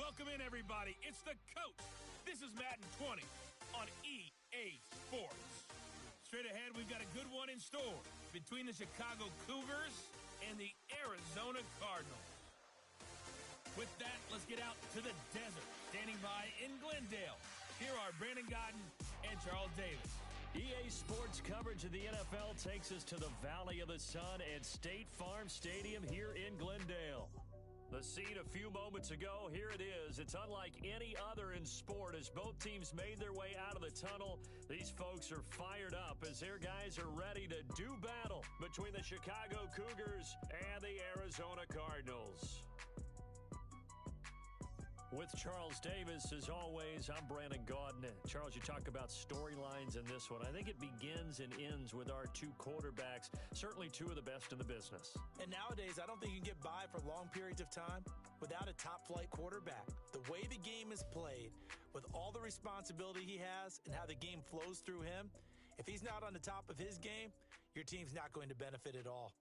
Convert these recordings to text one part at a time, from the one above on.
Welcome in, everybody. It's the Coach. This is Madden 20 on EA Sports. Straight ahead, we've got a good one in store between the Chicago Cougars and the Arizona Cardinals. With that, let's get out to the desert. Standing by in Glendale, here are Brandon Godden and Charles Davis. EA Sports coverage of the NFL takes us to the Valley of the Sun at State Farm Stadium here in Glendale. The scene a few moments ago, here it is. It's unlike any other in sport as both teams made their way out of the tunnel. These folks are fired up as their guys are ready to do battle between the Chicago Cougars and the Arizona Cardinals. With Charles Davis, as always, I'm Brandon Gaudin. Charles, you talk about storylines in this one. I think it begins and ends with our two quarterbacks, certainly two of the best in the business. And nowadays, I don't think you can get by for long periods of time without a top-flight quarterback. The way the game is played, with all the responsibility he has and how the game flows through him, if he's not on the top of his game, your team's not going to benefit at all.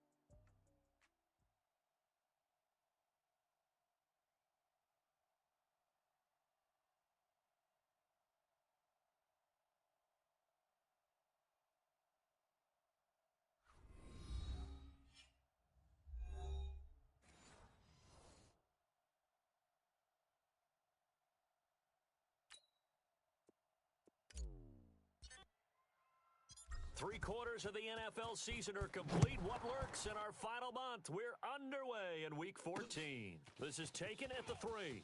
Three quarters of the NFL season are complete. What lurks in our final month? We're underway in Week 14. This is taken at the 3.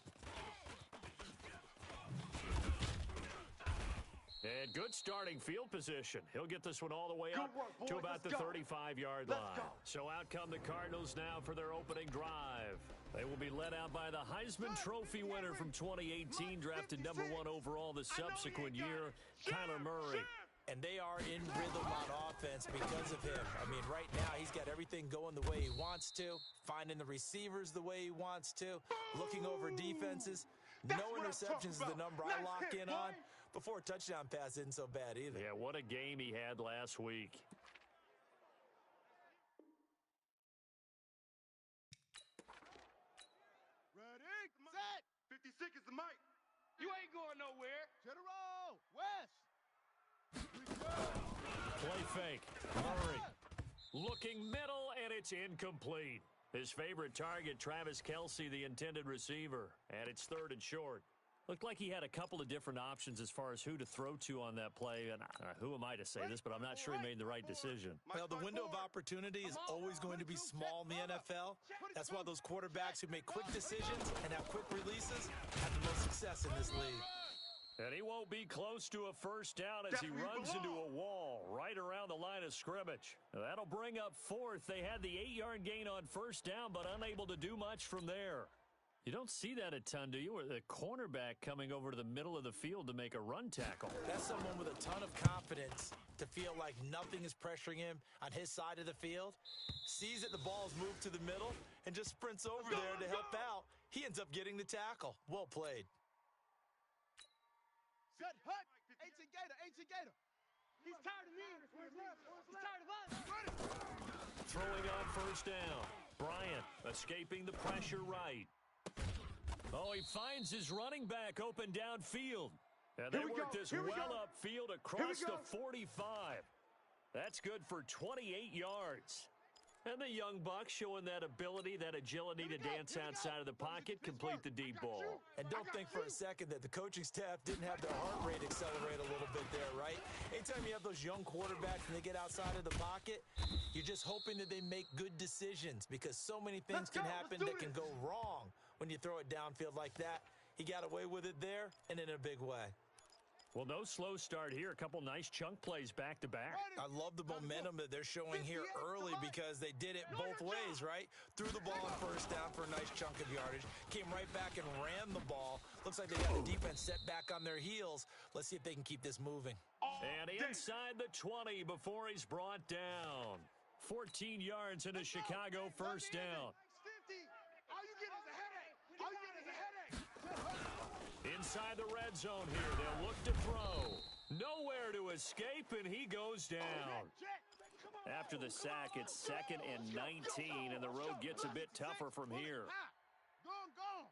And good starting field position. He'll get this one all the way up to about the 35-yard line. So out come the Cardinals now for their opening drive. They will be led out by the Heisman Trophy winner from 2018, drafted number 1 overall the subsequent year, Kyler Murray. And they are in rhythm on offense because of him. I mean, right now, he's got everything going the way he wants to, finding the receivers the way he wants to, looking over defenses. No interceptions is the number I lock in on. Before a touchdown pass isn't so bad either. Yeah, what a game he had last week. Ready, set. 56 is the mic. You ain't going nowhere. General, West. Play fake. Murray looking middle, and it's incomplete. His favorite target, Travis Kelce, the intended receiver. And it's 3rd and short. Looked like he had a couple of different options as far as who to throw to on that play. And who am I to say this, but I'm not sure he made the right decision. Well, the window of opportunity is always going to be small in the NFL. That's why those quarterbacks who make quick decisions and have quick releases have the most success in this league. And he won't be close to a first down as he runs into a wall right around the line of scrimmage. That'll bring up 4th. They had the 8-yard gain on first down, but unable to do much from there. You don't see that a ton, do you? Or the cornerback coming over to the middle of the field to make a run tackle. That's someone with a ton of confidence to feel like nothing is pressuring him on his side of the field. Sees that the ball's moved to the middle and just sprints over there to help out. He ends up getting the tackle. Well played. Set, hut. Ancient Gator. He's tired of me. He's tired of us. Throwing on first down. Bryant escaping the pressure right. Oh, he finds his running back open downfield. And they work this well upfield across the 45. That's good for 28 yards. And the young buck showing that ability, that agility to dance outside of the pocket, complete the deep ball. And don't think for a second that the coaching staff didn't have their heart rate accelerate a little bit there, right? Anytime you have those young quarterbacks and they get outside of the pocket, you're just hoping that they make good decisions because so many things can happen that can go wrong when you throw it downfield like that. He got away with it there and in a big way. Well, no slow start here. A couple nice chunk plays back-to-back. I love the momentum that they're showing here early because they did it both ways, right? Threw the ball on first down for a nice chunk of yardage. Came right back and ran the ball. Looks like they got the defense set back on their heels. Let's see if they can keep this moving. And inside the 20 before he's brought down. 14 yards into Chicago first down. All you get is a headache. All you get is a headache. Inside the red zone here, they'll look to throw. Nowhere to escape, and he goes down. After the sack, it's 2nd and 19, and the road gets a bit tougher from here. Go.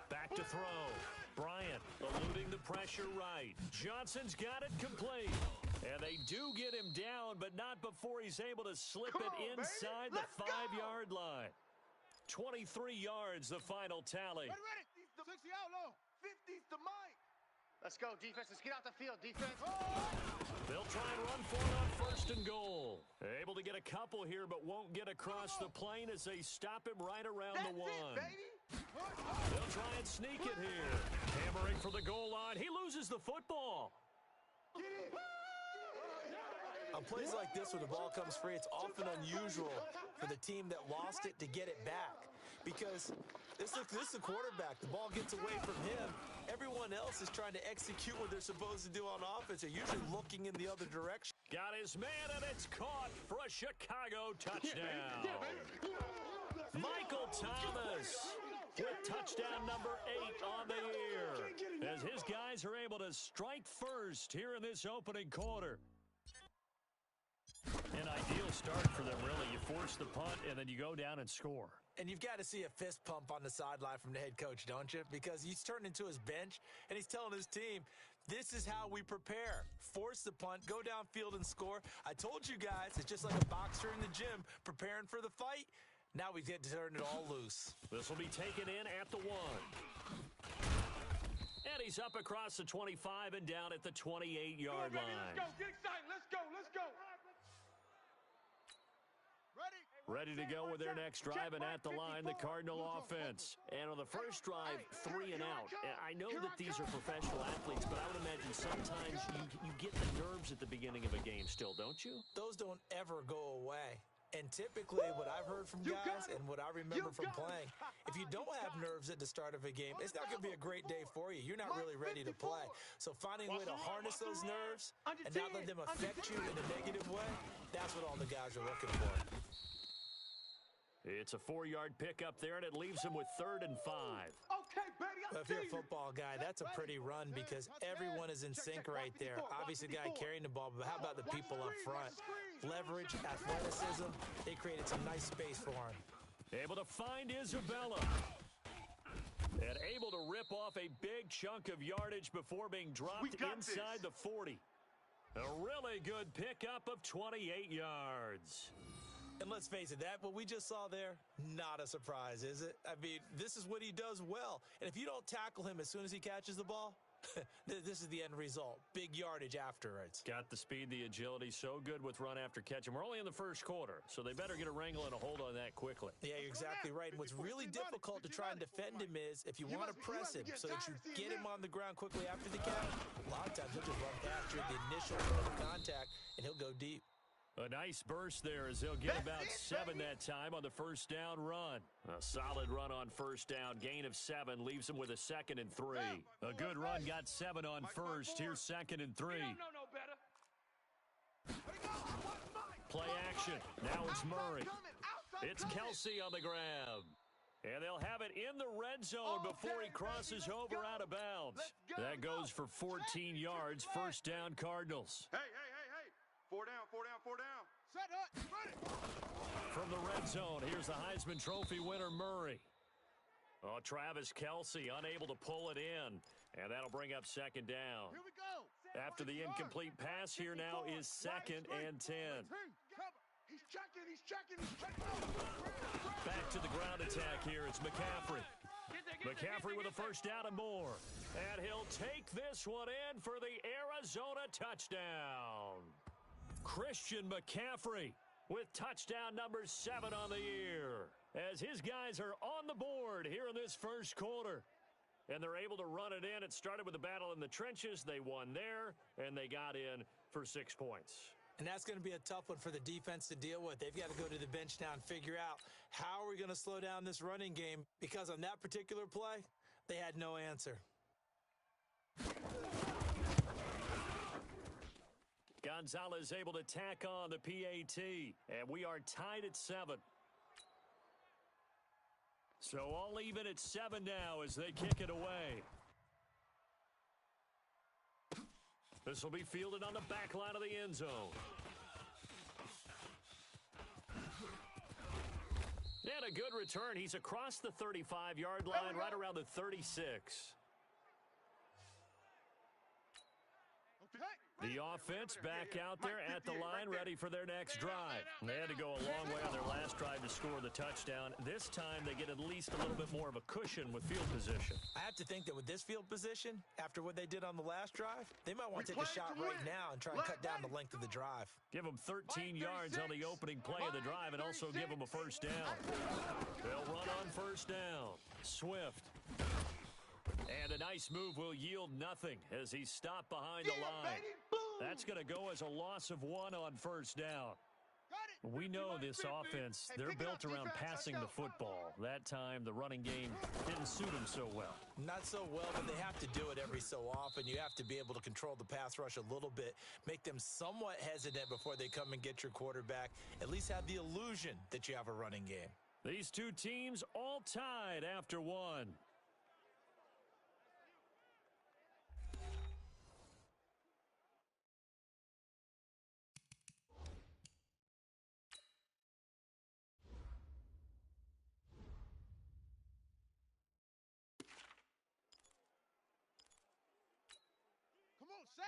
Back to throw. Bryant eluding the pressure right. Johnson's got it complete. And they do get him down, but not before he's able to slip it inside the 5-yard line. 23 yards, the final tally. Ready. 60 out low. 50's the mic. Let's go, defense. Let's get out the field, defense. They'll try and run for it on 1st and goal. Able to get a couple here, but won't get across the plane as they stop him right around the 1. They'll try and sneak it here. Hammering for the goal line. He loses the football. On plays like this where the ball comes free, it's often unusual for the team that lost it to get it back. Because this is the quarterback. The ball gets away from him. Everyone else is trying to execute what they're supposed to do on offense. They're usually looking in the other direction. Got his man, and it's caught for a Chicago touchdown. Michael Thomas with touchdown number 8 on the year, as his guys are able to strike first here in this opening quarter. An ideal start for them, really. You force the punt, and then you go down and score. And you've got to see a fist pump on the sideline from the head coach, don't you? Because he's turned into his bench, and he's telling his team, this is how we prepare. Force the punt, go downfield and score. I told you guys, it's just like a boxer in the gym preparing for the fight. Now we get to turn it all loose. This will be taken in at the 1. And he's up across the 25 and down at the 28-yard line. Let's go. Get excited. Let's go. Ready to go with their next drive, and at the line, the Cardinal offense. And on the first drive, 3 and out. And I know that these are professional athletes, but I would imagine sometimes you get the nerves at the beginning of a game still, don't you? Those don't ever go away. And typically what I've heard from guys and what I remember from playing, if you don't have nerves at the start of a game, it's not going to be a great day for you. You're not really ready to play. So finding a way to harness those nerves and not let them affect you in a negative way, that's what all the guys are looking for. It's a 4-yard pickup there, and it leaves him with 3rd and 5. Okay, baby, Well, if you're a football guy, that's a pretty run because everyone is in sync right there. Obviously, the guy carrying the ball, but how about the people up front? Leverage, athleticism, they created some nice space for him. Able to find Isabella. And able to rip off a big chunk of yardage before being dropped inside the 40. A really good pickup of 28 yards. And let's face it, what we just saw there, not a surprise, is it? I mean, this is what he does well. And if you don't tackle him as soon as he catches the ball, this is the end result. Big yardage afterwards. Got the speed, the agility, so good with run after catch. And we're only in the first quarter, so they better get a wrangle and a hold on that quickly. Yeah, you're exactly right. And what's really difficult to try and defend him is if you want to press him so that you get him on the ground quickly after the catch, a lot of times he'll just run past you at the initial point of contact, and he'll go deep. A nice burst there as they'll get about 7 that time on the first down run. A solid run on first down. Gain of 7 leaves them with a 2nd and 3. A good run got 7 on first. Here's 2nd and 3. No better. Play action. Now it's Murray. It's Kelsey on the grab. And they'll have it in the red zone before he crosses over out of bounds. That goes for 14 yards. First down, Cardinals. Hey. 4 down. Set up. Ready. From the red zone, here's the Heisman Trophy winner, Murray. Oh, Travis Kelsey unable to pull it in. And that'll bring up 2nd down. Here we go. After the incomplete pass, here now is 2nd and 10. He's checking. Back to the ground attack here. It's McCaffrey. McCaffrey with a first down and more. And he'll take this one in for the Arizona touchdown. Christian McCaffrey with touchdown number 7 on the year, as his guys are on the board here in this first quarter. And they're able to run it in. It started with a battle in the trenches. They won there, and they got in for 6 points. And that's going to be a tough one for the defense to deal with. They've got to go to the bench now and figure out how are we going to slow down this running game, because on that particular play, they had no answer. Gonzalez able to tack on the PAT, and we are tied at 7. So all even at 7 now as they kick it away. This will be fielded on the back line of the end zone. And a good return. He's across the 35-yard line, right around the 36. The offense back out there at the line, ready for their next drive. They had to go a long way on their last drive to score the touchdown. This time, they get at least a little bit more of a cushion with field position. I have to think that with this field position, after what they did on the last drive, they might want to take a shot right now and try and cut down the length of the drive. Give them 13 yards on the opening play of the drive and also give them a first down. They'll run on first down. Swift. And a nice move will yield nothing as he's stopped behind the line. That's going to go as a loss of 1 on first down. We know this offense, they're built around passing the football. That time, the running game didn't suit them so well. Not so well, but they have to do it every so often. You have to be able to control the pass rush a little bit, make them somewhat hesitant before they come and get your quarterback. At least have the illusion that you have a running game. These two teams all tied after 1.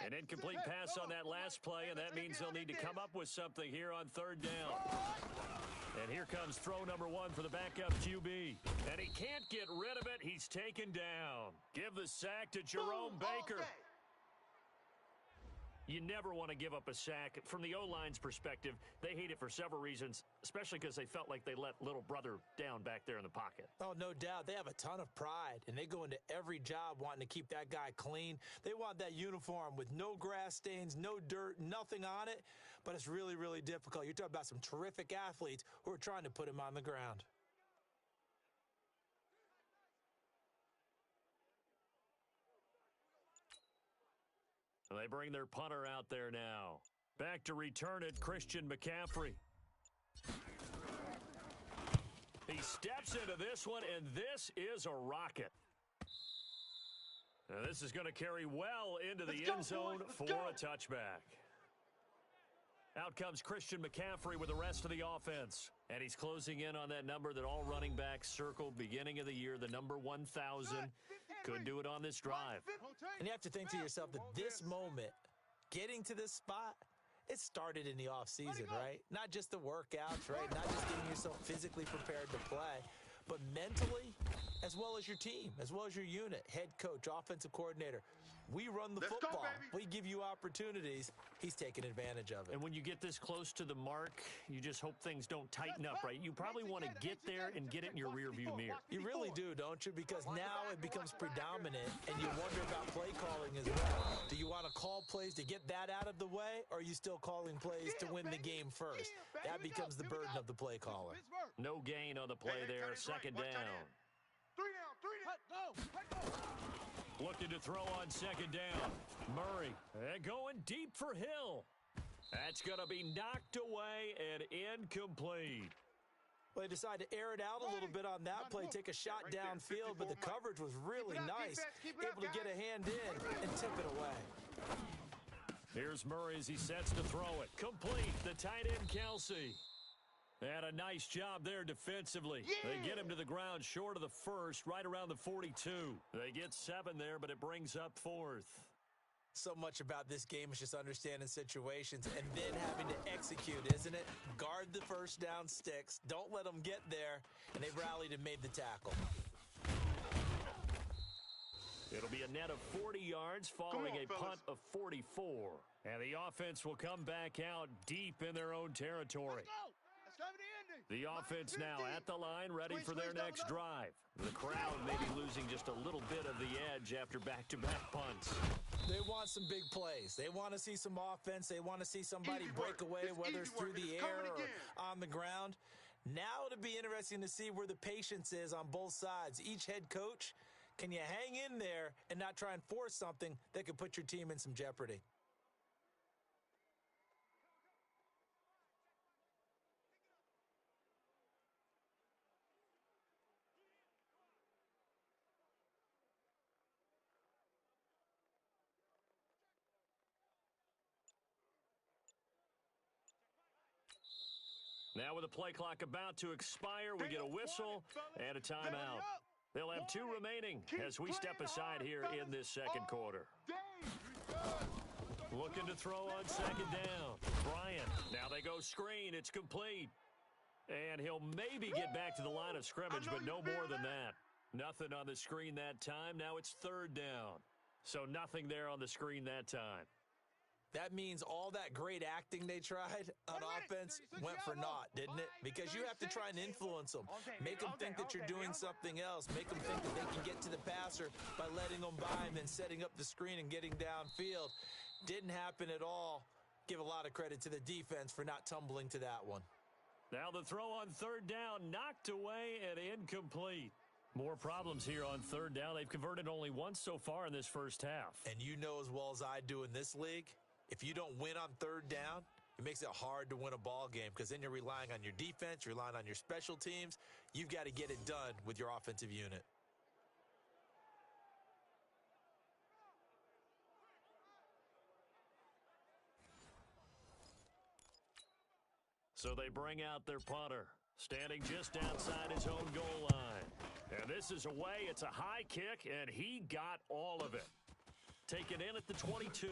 An incomplete pass on that last play, and that means they'll need to come up with something here on third down. And here comes throw number 1 for the backup QB. And he can't get rid of it. He's taken down. Give the sack to Jerome Baker. You never want to give up a sack. From the O-line's perspective, they hate it for several reasons, especially because they felt like they let little brother down back there in the pocket. Oh, no doubt. They have a ton of pride, and they go into every job wanting to keep that guy clean. They want that uniform with no grass stains, no dirt, nothing on it, but it's really, really difficult. You're talking about some terrific athletes who are trying to put him on the ground. They bring their punter out there now. Back to return it, Christian McCaffrey. He steps into this one, and this is a rocket. Now, this is going to carry well into the end zone for a touchback. Out comes Christian McCaffrey with the rest of the offense. And he's closing in on that number that all running backs circled beginning of the year, the number 1,000. Could do it on this drive. And you have to think to yourself that this moment, getting to this spot, it started in the offseason, right? Not just the workouts, right? Not just getting yourself physically prepared to play, but mentally, as well as your team, as well as your unit, head coach, offensive coordinator. We run the football. We give you opportunities. He's taking advantage of it. And when you get this close to the mark, you just hope things don't tighten up, right? You probably want to get there and get it in your rearview mirror. You really do, don't you? Because now it becomes predominant, and you wonder about play calling as well. Do you want to call plays to get that out of the way, or are you still calling plays to win the game first? That becomes the burden of the play caller. No gain on the play there. Second down. 3 down. Looking to throw on second down. Murray going deep for Hill. That's going to be knocked away and incomplete. Well, they decided to air it out a little bit on that play, take a shot downfield, but the coverage was really nice. Able to get a hand in and tip it away. Here's Murray as he sets to throw it. Complete. The tight end, Kelsey. And a nice job there defensively. They get him to the ground short of the first, right around the 42. They get 7 there, but it brings up 4th. So much about this game is just understanding situations and then having to execute, isn't it? Guard the first down sticks. Don't let them get there. And they rallied and made the tackle. It'll be a net of 40 yards following a punt of 44. And the offense will come back out deep in their own territory. The offense now at the line, ready for their next drive. The crowd may be losing just a little bit of the edge after back-to-back punts. They want some big plays. They want to see some offense. They want to see somebody break away, whether it's through the air or on the ground. Now it'll be interesting to see where the patience is on both sides. Each head coach, can you hang in there and not try and force something that could put your team in some jeopardy? Now with the play clock about to expire, we get a whistle and a timeout. They'll have 2 remaining as we step aside here in this second quarter. Looking to throw on second down. Bryant. Now they go screen. It's complete. And he'll maybe get back to the line of scrimmage, but no more than that. Nothing on the screen that time. Now it's third down. So nothing there on the screen that time. That means all that great acting they tried on offense went for naught, didn't it? Because you have to try and influence them. Make them think that you're doing something else. Make them think that they can get to the passer by letting them by and then setting up the screen and getting downfield. Didn't happen at all. Give a lot of credit to the defense for not tumbling to that one. Now the throw on third down, knocked away and incomplete. More problems here on third down. They've converted only once so far in this first half. And you know as well as I do in this league, if you don't win on third down, it makes it hard to win a ball game because then you're relying on your defense, you're relying on your special teams. You've got to get it done with your offensive unit. So they bring out their punter, standing just outside his own goal line. And this is away. It's a high kick, and he got all of it. Taken in at the 22.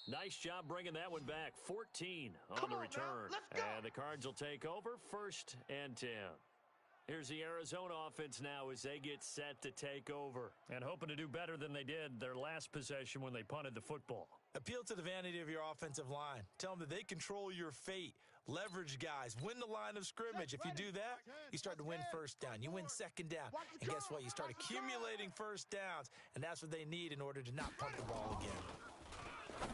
Nice job bringing that one back. 14 on the return. And the Cards will take over, 1st and 10. Here's the Arizona offense now as they get set to take over. And hoping to do better than they did their last possession when they punted the football. Appeal to the vanity of your offensive line. Tell them that they control your fate. Leverage guys. Win the line of scrimmage. If you do that, you start to win first down. You win second down. And guess what? You start accumulating first downs. And that's what they need in order to not punt the ball again.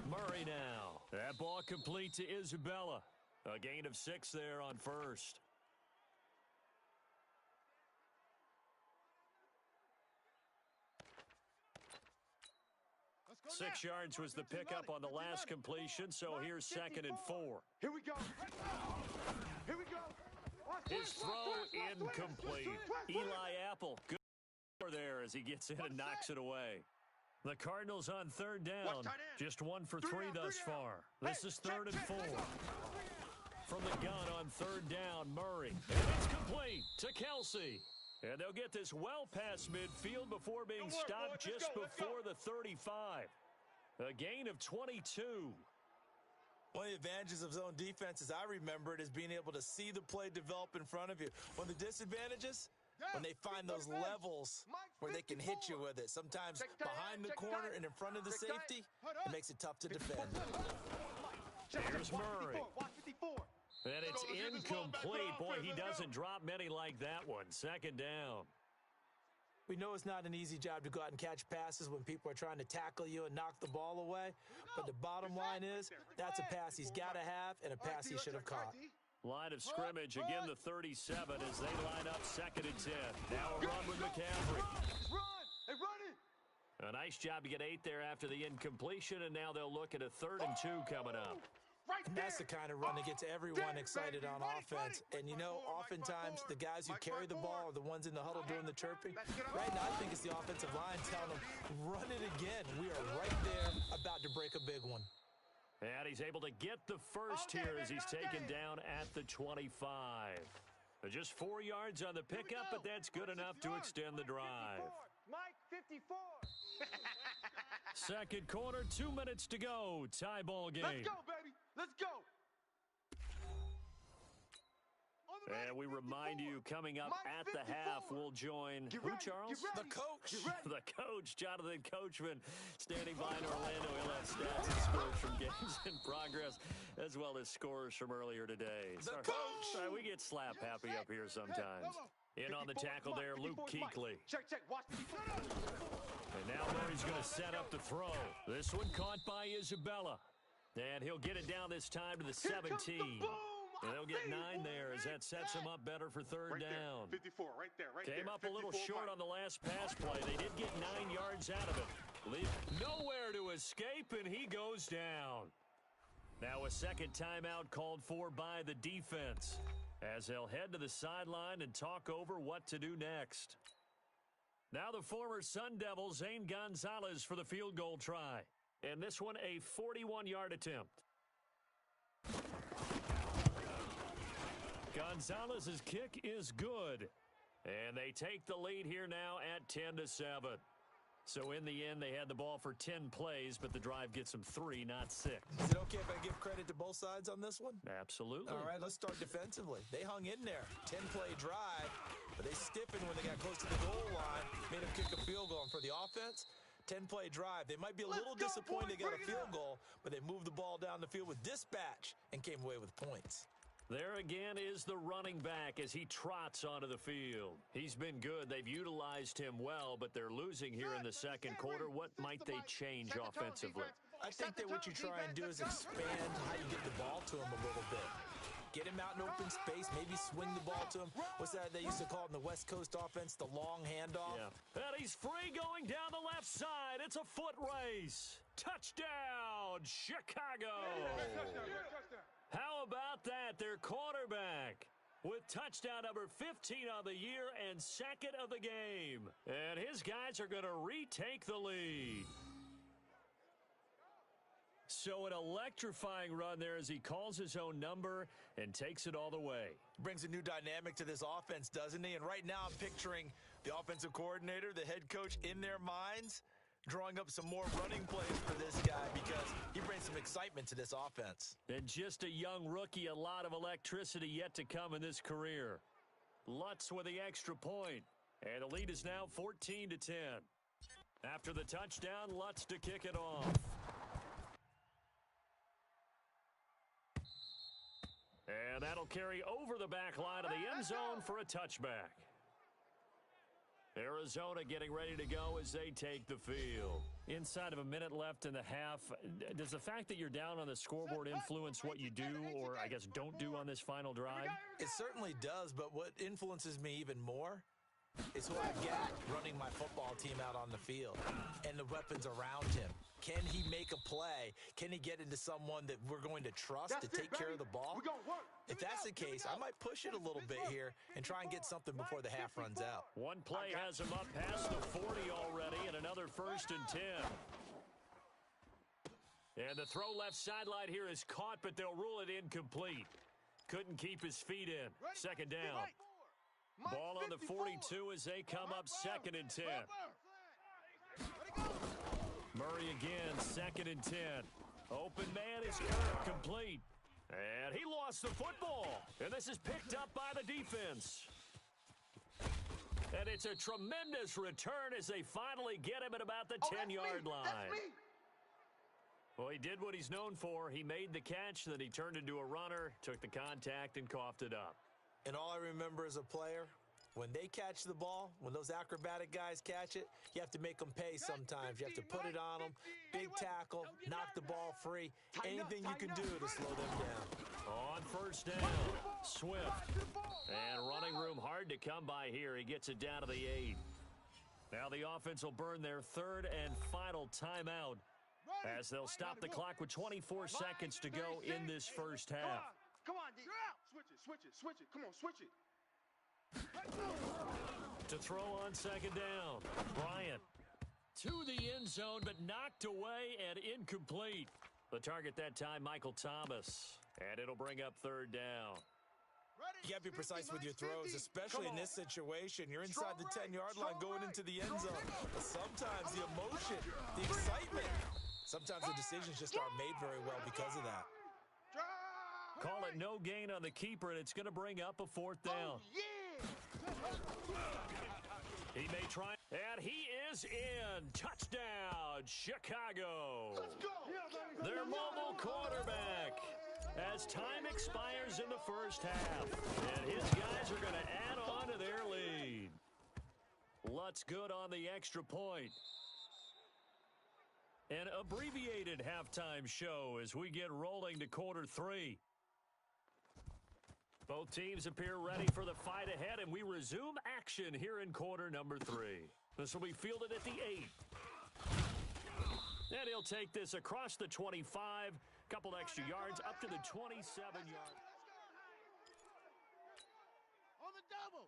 Murray now. That ball complete to Isabella. A gain of 6 there on first. 6 yards was the pickup on the last completion, so here's 2nd and 4. Here we go. Here we go. His throw incomplete. Eli Apple, good there as he gets in and knocks it away. The Cardinals on third down, just 1 for 3 thus far. This is 3rd and 4. From the gun on third down, Murray. And it's complete to Kelsey. And they'll get this well past midfield before being stopped just before the 35. A gain of 22. One of the advantages of zone defense, as I remember it, is being able to see the play develop in front of you. One of the disadvantages, when they find those levels where they can hit you with it. Sometimes behind the corner and in front of the safety, it makes it tough to defend. Here's Murray. And it's incomplete. Boy, he doesn't drop many like that one. 2nd down. We know it's not an easy job to go out and catch passes when people are trying to tackle you and knock the ball away. But the bottom line is, that's a pass he's got to have and a pass he should have caught. Line of scrimmage, again the 37 as they line up 2nd and 10. Now a run with McCaffrey. A nice job to get 8 there after the incompletion, and now they'll look at a 3rd and 2 coming up. And that's the kind of run that gets everyone excited on offense. And, you know, oftentimes the guys who carry the ball are the ones in the huddle doing the chirping. Right now, I think it's the offensive line telling them, run it again. We are right there about to break a big one. And he's able to get the first here as he's taken down at the 25. Just 4 yards on the pickup, but that's good enough to extend the drive. Mike, 54. Second quarter, 2 minutes to go. Tie ball game. Let's go, baby. Let's go. And we remind you, coming up at the half, we'll join who, Charles? The coach. The coach, Jonathan Coachman, standing by in Orlando. He'll have stats and scores from games in progress, as well as scores from earlier today. The coach. We get slap happy up here sometimes. In on the tackle there, Luke Kuechly. Check. Watch. And now Murray's going to set up the throw. This one caught by Isabella. And he'll get it down this time to the 17. And they'll get 9 there as that sets him up better for third down. 54, right there. Came up a little short on the last pass play. They did get 9 yards out of it. Leave nowhere to escape, and he goes down. Now a second timeout called for by the defense as they'll head to the sideline and talk over what to do next. Now the former Sun Devil, Zane Gonzalez, for the field goal try. And this one a 41-yard attempt. Gonzalez's kick is good. And they take the lead here now at 10-7. So in the end, they had the ball for 10 plays, but the drive gets them 3, not 6. Is it okay if I give credit to both sides on this one? Absolutely. All right, let's start defensively. They hung in there. 10-play drive, but they stiffened when they got close to the goal line, made them kick a field goal. And for the offense, 10-play drive. They might be a little disappointed they got a field goal, but they moved the ball down the field with dispatch and came away with points. There again is the running back as he trots onto the field. He's been good. They've utilized him well, but they're losing here in the second quarter. What might they change offensively? I think that what you try and do is expand how you get the ball to him a little bit. Get him out in open space, maybe swing the ball to him. What's that they used to call it in the West Coast offense, the long handoff? Yeah. And he's free going down the left side. It's a foot race. Touchdown, Chicago. How about that? Their quarterback with touchdown number 15 on the year and second of the game. And his guys are going to retake the lead. So an electrifying run there as he calls his own number and takes it all the way. Brings a new dynamic to this offense, doesn't he? And right now I'm picturing the offensive coordinator, the head coach in their minds, drawing up some more running plays for this guy because he brings some excitement to this offense. And just a young rookie, a lot of electricity yet to come in this career. Lutz with the extra point. And the lead is now 14-10. After the touchdown, Lutz to kick it off. And that'll carry over the back line of the end zone for a touchback. Arizona getting ready to go as they take the field. Inside of a minute left in the half, does the fact that you're down on the scoreboard influence what you do or, I guess, don't do on this final drive? It certainly does, but what influences me even more is who I've got running my football team out on the field and the weapons around him. Can he make a play? Can he get into someone that we're going to trust to take care of the ball? If that's the case, I might push it a little bit here and try and get something before the half runs out. One play has him up past the 40 already, and another 1st and 10. And the throw left sideline here is caught, but they'll rule it incomplete. Couldn't keep his feet in. Second down. Ball on the 42 as they come up 2nd and 10. Murray again, 2nd and 10. Open man is complete. And he lost the football. And this is picked up by the defense. And it's a tremendous return as they finally get him at about the 10-yard line. Well, he did what he's known for. He made the catch, then he turned into a runner, took the contact, and coughed it up. And all I remember as a player, when they catch the ball, when those acrobatic guys catch it, you have to make them pay sometimes. You have to put it on them, big tackle, knock the ball free, anything you can do to slow them down. On 1st down, Swift. And running room hard to come by here. He gets it down to the 8. Now the offense will burn their 3rd and final timeout as they'll stop the clock with 24 seconds to go in this first half. Come on, D. Switch it. Come on, switch it. To throw on 2nd down, Bryant to the end zone, but knocked away and incomplete. The target that time, Michael Thomas. And it'll bring up 3rd down. You got to be precise with your throws, especially in this situation. You're inside the 10-yard line going into the end zone. But sometimes the emotion, the excitement, sometimes the decisions just aren't made very well because of that. Call it no gain on the keeper, and it's going to bring up a 4th down. He may try, and he is in. Touchdown, Chicago. Their mobile quarterback. As time expires in the first half, and his guys are going to add on to their lead. Lutz good on the extra point. An abbreviated halftime show as we get rolling to quarter 3. Both teams appear ready for the fight ahead, and we resume action here in quarter number 3. This will be fielded at the 8. And he'll take this across the 25, couple extra yards, up to the 27-yard.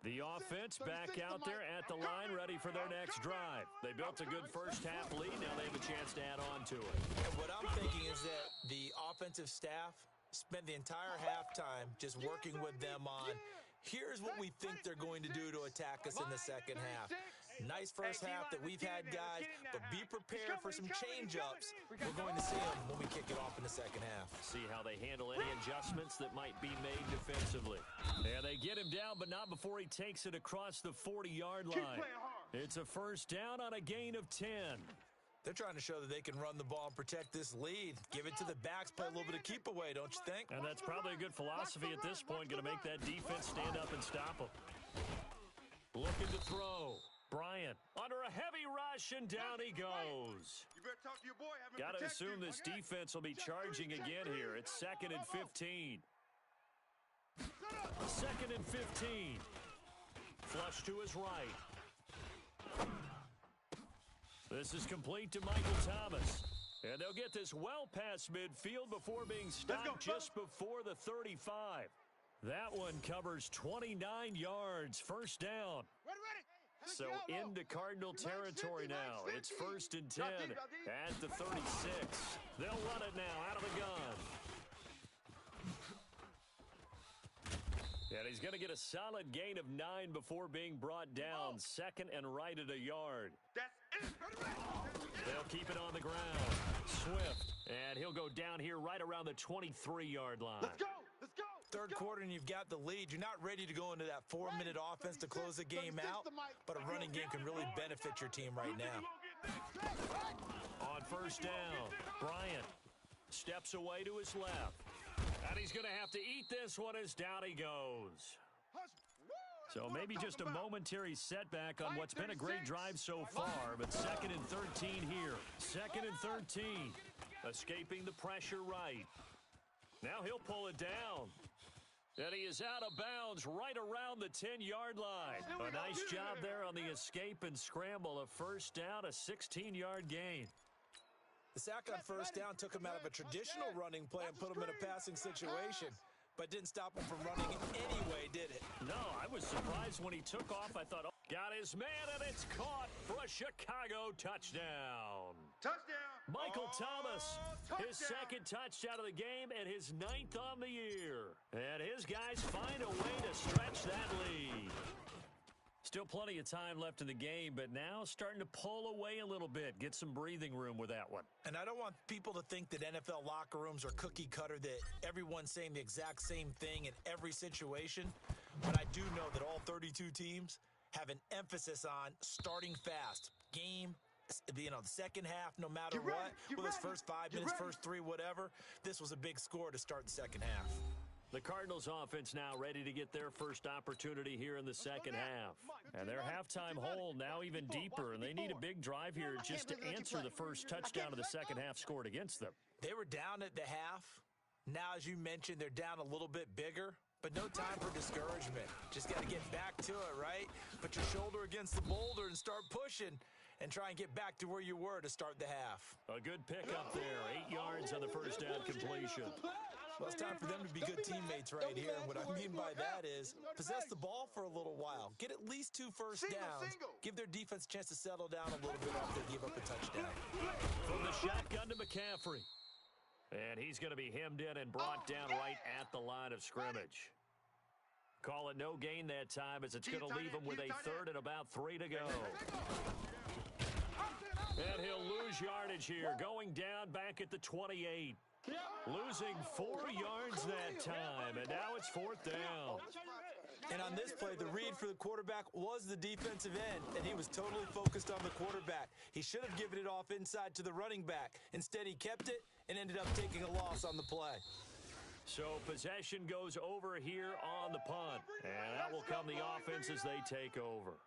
The offense back out there at the line, ready for their next drive. They built a good first half lead. Now they have a chance to add on to it. And what I'm thinking is that the offensive staff Spent the entire halftime just working with them on, here's what we think they're going to do to attack us in the second half. Nice first half that we've had, guys, but be prepared for some change-ups. We're going to see them when we kick it off in the second half. See how they handle any adjustments that might be made defensively. And they get him down, but not before he takes it across the 40-yard line. It's a first down on a gain of 10. They're trying to show that they can run the ball and protect this lead. Give it to the backs, play a little bit of keep away, don't you think? And that's probably a good philosophy at this point, going to make that defense stand up and stop them. Looking to throw. Bryant under a heavy rush, and down he goes. You better talk to your boy. Got to assume this defense will be charging again here. It's 2nd and 15. 2nd and 15. Flush to his right. This is complete to Michael Thomas. And they'll get this well past midfield before being stopped just before the 35. That one covers 29 yards. First down. So into Cardinal territory now. It's 1st and 10 at the 36. They'll run it now out of the gun. And he's going to get a solid gain of 9 before being brought down. 2nd and right at a yard. They'll keep it on the ground. Swift. And he'll go down here right around the 23-yard line. Let's go. Let's go. Third quarter and you've got the lead. You're not ready to go into that 4-minute offense to close the game out, but a running game can really benefit your team right now. On first down, Bryant steps away to his left. And he's going to have to eat this one as down he goes. So maybe just a momentary setback on what's been a great drive so far, but 2nd and 13 here. 2nd and 13. Escaping the pressure right. Now he'll pull it down. And he is out of bounds right around the 10-yard line. A nice job there on the escape and scramble. A first down, a 16-yard gain. The sack on first down took him out of a traditional running play and put him in a passing situation, but didn't stop him from running anyway, did it? No, I was surprised when he took off. I thought, oh, got his man, and it's caught for a Chicago touchdown. Touchdown. Michael Thomas, touchdown. His 2nd touchdown of the game and his 9th on the year. And his guys find a way to stretch that lead. Still plenty of time left in the game, but now starting to pull away a little bit. Get some breathing room with that one. And I don't want people to think that NFL locker rooms are cookie cutter, that everyone's saying the exact same thing in every situation. But I do know that all 32 teams have an emphasis on starting fast. Game, the second half, no matter what, whether it's first 5 minutes, first 3, whatever, this was a big score to start the second half. The Cardinals offense now ready to get their first opportunity here in the second half. And their halftime hole now even deeper, and they need a big drive here just to answer the first touchdown of the second half scored against them. They were down at the half. Now, as you mentioned, they're down a little bit bigger, but no time for discouragement. Just got to get back to it, right? Put your shoulder against the boulder and start pushing and try and get back to where you were to start the half. A good pickup there. 8 yards on the first down completion. Well, it's time for them to be good teammates right here. And what I mean by that is possess the ball for a little while. Get at least 2 first downs. Give their defense a chance to settle down a little bit after they give up a touchdown. From the shotgun to McCaffrey. And he's going to be hemmed in and brought down right at the line of scrimmage. Call it no gain that time as it's going to leave him with a 3rd and about 3 to go. And he'll lose yardage here, going down back at the 28. Losing 4 yards that time, and now it's 4th down. And on this play, the read for the quarterback was the defensive end, and he was totally focused on the quarterback. He should have given it off inside to the running back. Instead, he kept it and ended up taking a loss on the play. So possession goes over here on the punt, and that will come the offense as they take over.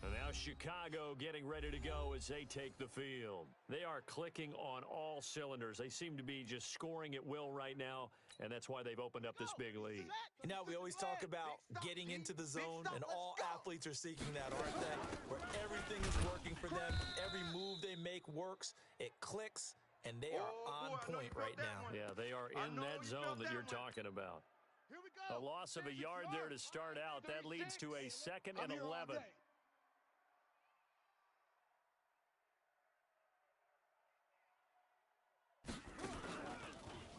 And now Chicago getting ready to go as they take the field. They are clicking on all cylinders. They seem to be just scoring at will right now, and that's why they've opened up this big lead. You know, we always talk about getting into the zone, and all athletes are seeking that, aren't they? Where everything is working for them. Every move they make works. It clicks, and they are on point right now. Yeah, they are in that zone that you're talking about. A loss of a yard there to start out. That leads to a 2nd and 11.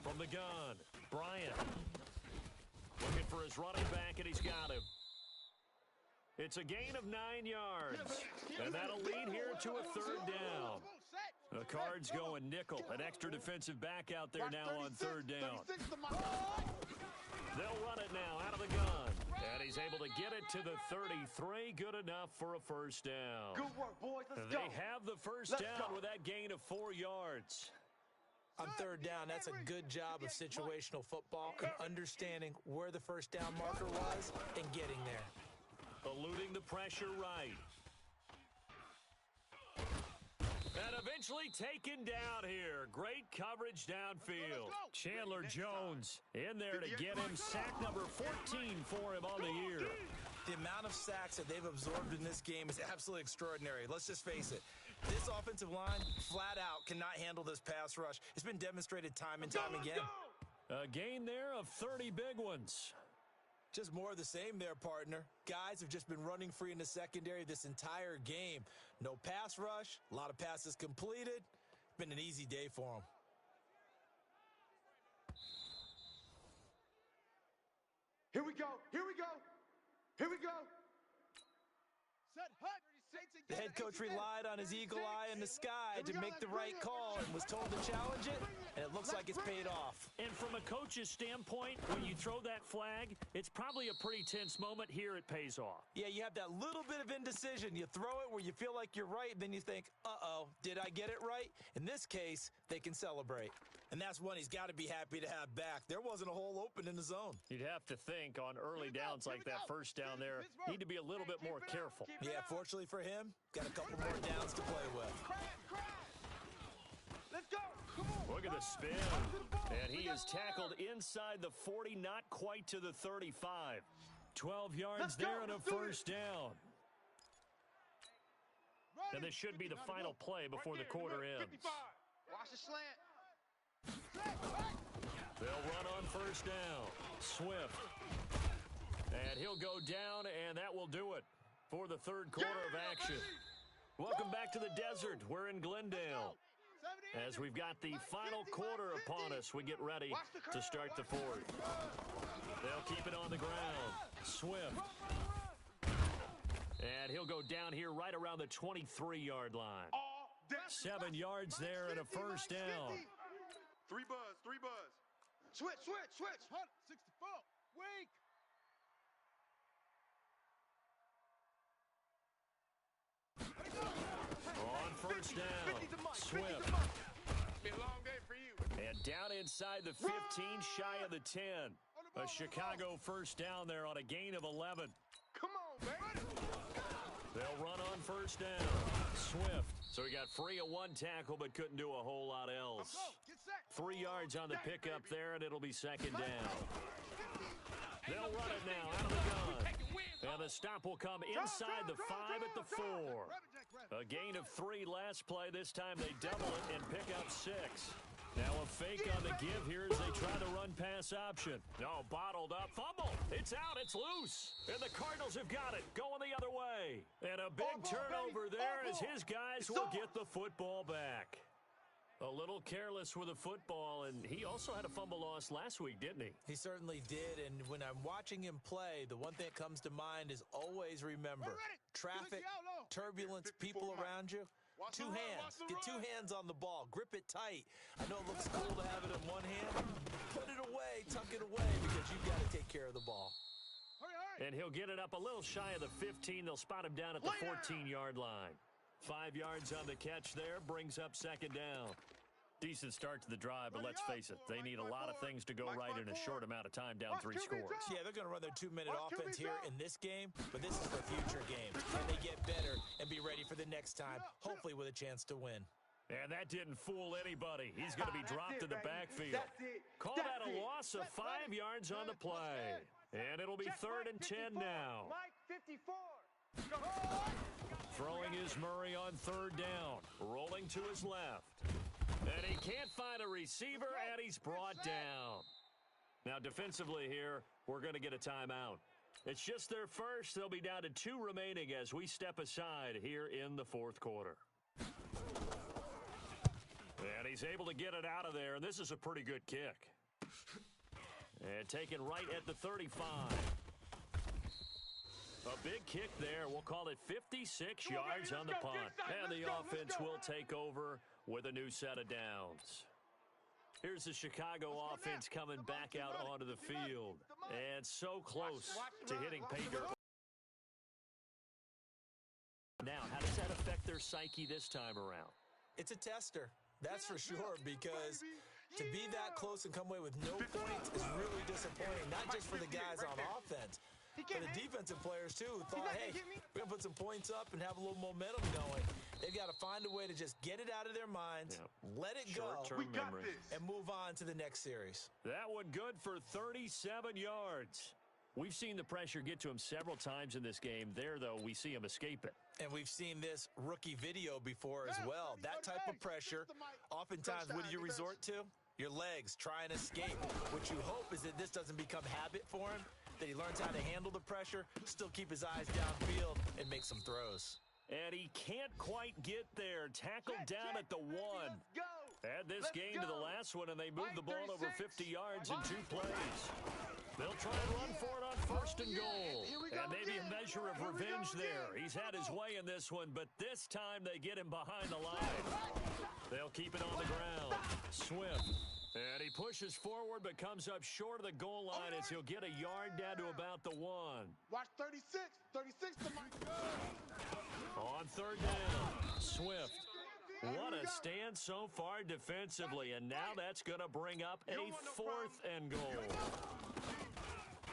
From the gun, Bryant. Looking for his running back, and he's got him. It's a gain of 9 yards, and that'll lead here to a third down. The Cards going nickel, an extra defensive back out there now on third down. They'll run it now out of the gun, and he's able to get it to the 33, good enough for a first down. Good work, boys. Let's go. They have the first down with that gain of 4 yards. On third down, that's a good job of situational football and understanding where the first down marker was and getting there. Eluding the pressure right. And eventually taken down here. Great coverage downfield. Chandler Jones in there to get him. Sack number 14 for him on the year. The amount of sacks that they've absorbed in this game is absolutely extraordinary. Let's just face it. This offensive line, flat out, cannot handle this pass rush. It's been demonstrated time and time again. A gain there of 30 big ones. Just more of the same there, partner. Guys have just been running free in the secondary this entire game. No pass rush, a lot of passes completed. Been an easy day for them. Here we go. Here we go. Here we go. Set, hut. The head coach relied on his eagle eye in the sky to make the right call and was told to challenge it, and it looks like it's paid off. And from a coach's standpoint, when you throw that flag, it's probably a pretty tense moment. Here it pays off. Yeah, you have that little bit of indecision. You throw it where you feel like you're right, and then you think, uh-oh, did I get it right? In this case, they can celebrate. And that's one he's got to be happy to have back. There wasn't a hole open in the zone. You'd have to think on early downs like that first down there, need to be a little bit more careful. Yeah, fortunately for him, got a couple more downs to play with. Let's go. Come on. Look at the spin. And he is tackled inside the 40, not quite to the 35. 12 yards there and a first down. And this should be the final play before the quarter ends. Watch the slant. They'll run on first down. Swift. And he'll go down, and that will do it for the third quarter of action. Welcome back to the desert. We're in Glendale. As we've got the final quarter upon us, we get ready to start the fourth. They'll keep it on the ground. Swift. And he'll go down here right around the 23-yard line. 7 yards there and a first down. Three buzz. Switch. 64. Wake. On first down, Swift. Be a long day for you. And down inside the 15, shy of the 10. A Chicago first down there on a gain of 11. Come on, man. They'll run on first down. Swift. So he got free of one tackle but couldn't do a whole lot else. 3 yards on the pickup there, and it'll be second down. They'll run it now out of the gun. And the stop will come inside the 5 at the 4. A gain of 3 last play. This time they double it and pick up 6. Now a fake on the give here as they try the run-pass option. No, bottled up. Fumble. It's out. It's loose. And the Cardinals have got it. Going the other way. And a big turnover there as his guys will get the football back. A little careless with the football, and he also had a fumble loss last week, didn't he? He certainly did, and when I'm watching him play, the one thing that comes to mind is always remember, traffic, turbulence, people around you. Two hands. Get 2 hands on the ball. Grip it tight. I know it looks cool to have it in one hand. Put it away, tuck it away, because you've got to take care of the ball. And he'll get it up a little shy of the 15. They'll spot him down at the 14-yard line. 5 yards on the catch there, brings up second down. Decent start to the drive, but let's face it, they need a lot of things to go right in a short amount of time, down 3 scores. Yeah, they're going to run their 2-minute offense here in this game, but this is for future games. Can they get better and be ready for the next time, hopefully with a chance to win? And that didn't fool anybody. He's going to be dropped in the backfield. Call that a loss of 5 yards on the play. And it'll be 3rd and 10 now. Mike 54. Throwing is Murray on 3rd down. Rolling to his left. And he can't find a receiver, and he's brought down. Now, defensively here, we're going to get a timeout. It's just their first. They'll be down to 2 remaining as we step aside here in the 4th quarter. And he's able to get it out of there, and this is a pretty good kick. And taken right at the 35. A big kick there. We'll call it 56 yards on the punt. And the offense will take over with a new set of downs. Here's the Chicago offense coming back out onto the field. And so close to hitting pay dirt. Now, how does that affect their psyche this time around? It's a tester, that's for sure, because to be that close and come away with no points is really disappointing, not just for the guys on offense, but the defensive players, too, who thought, hey, we're going to put some points up and have a little momentum going. They've got to find a way to just get it out of their minds, let it go, and move on to the next series. That one good for 37 yards. We've seen the pressure get to him several times in this game. There, though, we see him escape it. And we've seen this rookie video before as well. That type of pressure, oftentimes, what do you resort to? Your legs, try and escape. What you hope is that this doesn't become habit for him, that he learns how to handle the pressure, still keep his eyes downfield, and make some throws. And he can't quite get there. Tackled down at the 1. Add this game to the last one, and they moved the ball over 50 yards in 2 plays. They'll try and run for it on 1st and goal. And maybe a measure of revenge there. He's had his way in this one, but this time they get him behind the line. They'll keep it on the ground. Swift. And he pushes forward but comes up short of the goal line as he'll get a yard down to about the 1. Watch 36. 36 to my On 3rd down, Swift. What a stand so far defensively, and now that's going to bring up a 4th and goal.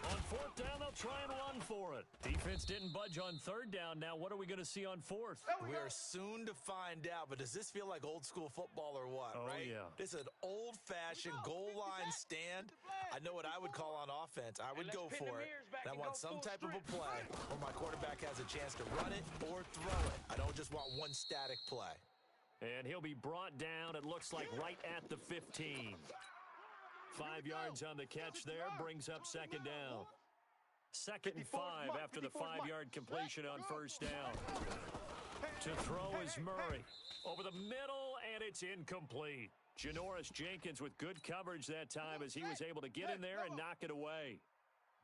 On 4th down, they'll try and run for it. Defense didn't budge on 3rd down. Now what are we going to see on 4th? We are soon to find out, but does this feel like old school football or what, right? Yeah. This is an old-fashioned goal line stand. I know what I would call on offense. I would go for it. And I want some type of a play where my quarterback has a chance to run it or throw it. I don't just want one static play. And he'll be brought down, it looks like, right at the 15. 5 yards on the catch there, brings up 2nd down. 2nd and 5 after the 5-yard completion on 1st down. To throw is Murray. Over the middle, and it's incomplete. Janoris Jenkins with good coverage that time as he was able to get in there and knock it away.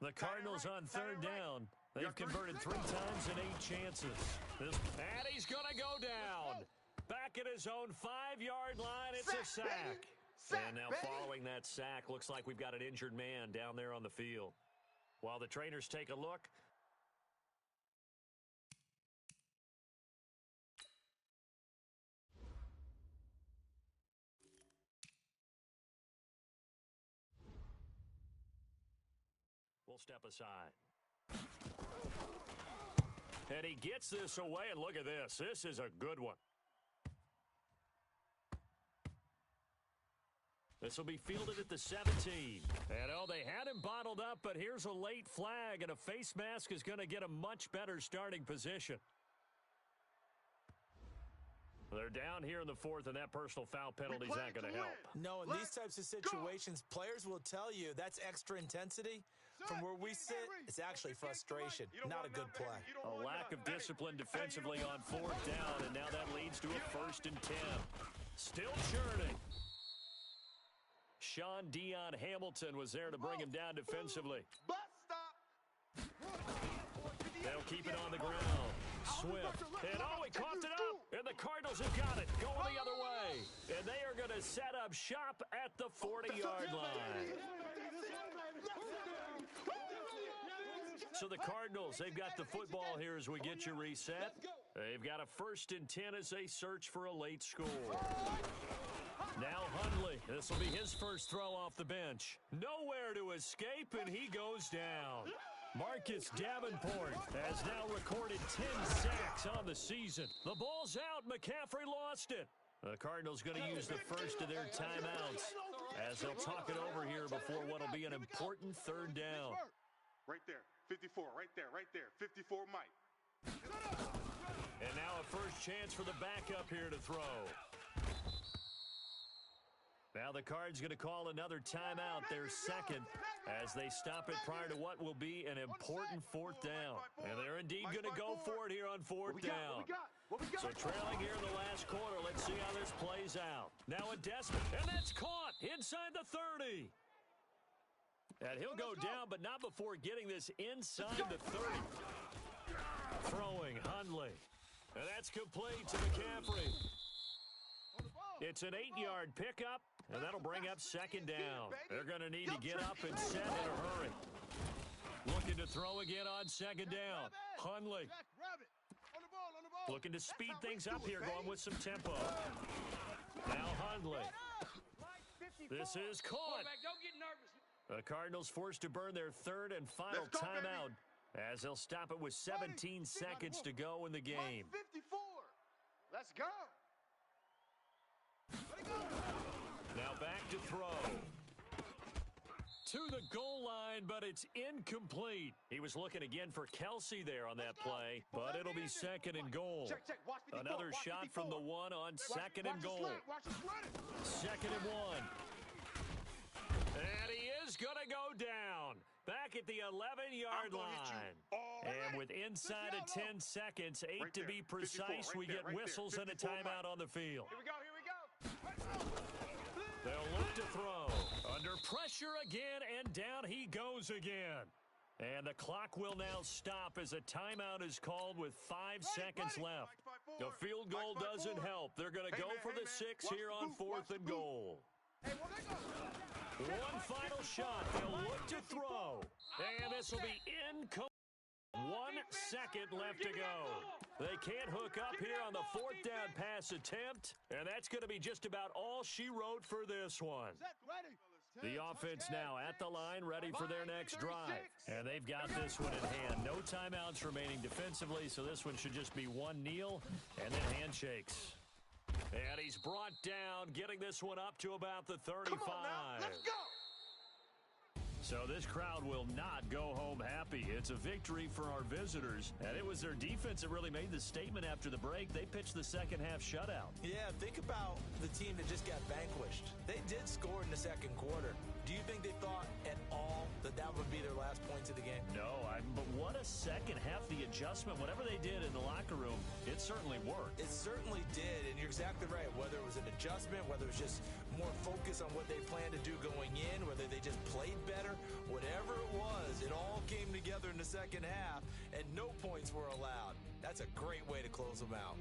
The Cardinals on 3rd down. They've converted 3 times and 8 chances. And he's going to go down. Back at his own 5-yard line, it's a sack. And now following that sack, looks like we've got an injured man down there on the field. While the trainers take a look, we'll step aside. And he gets this away, and look at this. This is a good one. This will be fielded at the 17. And, they had him bottled up, but here's a late flag, and a face mask is going to get a much better starting position. They're down here in the 4th, and that personal foul penalty is not going to help. No, in these types of situations, players will tell you that's extra intensity. From where we sit, it's actually frustration, not a good play. A lack of discipline defensively on 4th down, and now that leads to a 1st and 10. Still churning. Sean Dion Hamilton was there to bring him down defensively. They'll keep it on the ground. Swift. And he coughed it up. And the Cardinals have got it. Going the other way. And they are going to set up shop at the 40-yard line. So the Cardinals, they've got the football here as we get you reset. They've got a 1st and 10 as they search for a late score. Now Hundley, this will be his first throw off the bench. Nowhere to escape, and he goes down. Marcus Davenport has now recorded 10 sacks on the season. The ball's out. McCaffrey lost it. The Cardinals going to use the first of their timeouts as they'll talk it over here before what will be an important 3rd down. Right there. 54. Right there. 54 Mike. And now a first chance for the backup here to throw. Now the Cards going to call another timeout, their 2nd, as they stop it prior to what will be an important 4th down. And they're indeed going to go for it here on 4th down. So trailing here in the last quarter, let's see how this plays out. Now a Desmond, and that's caught inside the 30. And he'll go down, but not before getting this inside the 30. Throwing Hundley. And that's complete to McCaffrey. It's an 8-yard pickup, and that'll bring up second down. They're going to need to get up and set in a hurry. Looking to throw again on second down. Hundley. Looking to speed things up here, going with some tempo. Now Hundley. This is caught. The Cardinals forced to burn their third and final timeout as they'll stop it with 17 seconds to go in the game. 54. Let's go. Now back to throw. To the goal line, but it's incomplete. He was looking again for Kelsey there on that play, but it'll be second and goal. Another shot from the one on second and goal. Second and one. And he is going to go down. Back at the 11-yard line. And with inside of 10 seconds, 8 to be precise, we get whistles and a timeout on the field. Here we go, here we go. They'll look to throw. Under pressure again, and down he goes again. And the clock will now stop as a timeout is called with 5 seconds left. The field goal doesn't help. They're going to go for the 6 here on 4th and goal. One final shot. They'll look to throw. And this will be incomplete. 1 second left to go. They can't hook up here on the 4th down pass attempt. And that's going to be just about all she wrote for this one. The offense now at the line, ready for their next drive. And they've got this one in hand. No timeouts remaining defensively, so this one should just be one kneel and then handshakes. And he's brought down, getting this one up to about the 35. Come on now, let's go. So this crowd will not go home happy. It's a victory for our visitors, and it was their defense that really made the statement after the break. They pitched the second half shutout. Yeah, think about the team that just got vanquished. They did score in the second quarter. Do you think they thought at all that that would be their last points of the game? No, but what a second half. The adjustment, whatever they did in the locker room, it certainly worked. It certainly did, and you're exactly right. Whether it was an adjustment, whether it was just more focus on what they planned to do going in, whether they just played better, whatever it was, it all came together in the second half, and no points were allowed. That's a great way to close them out.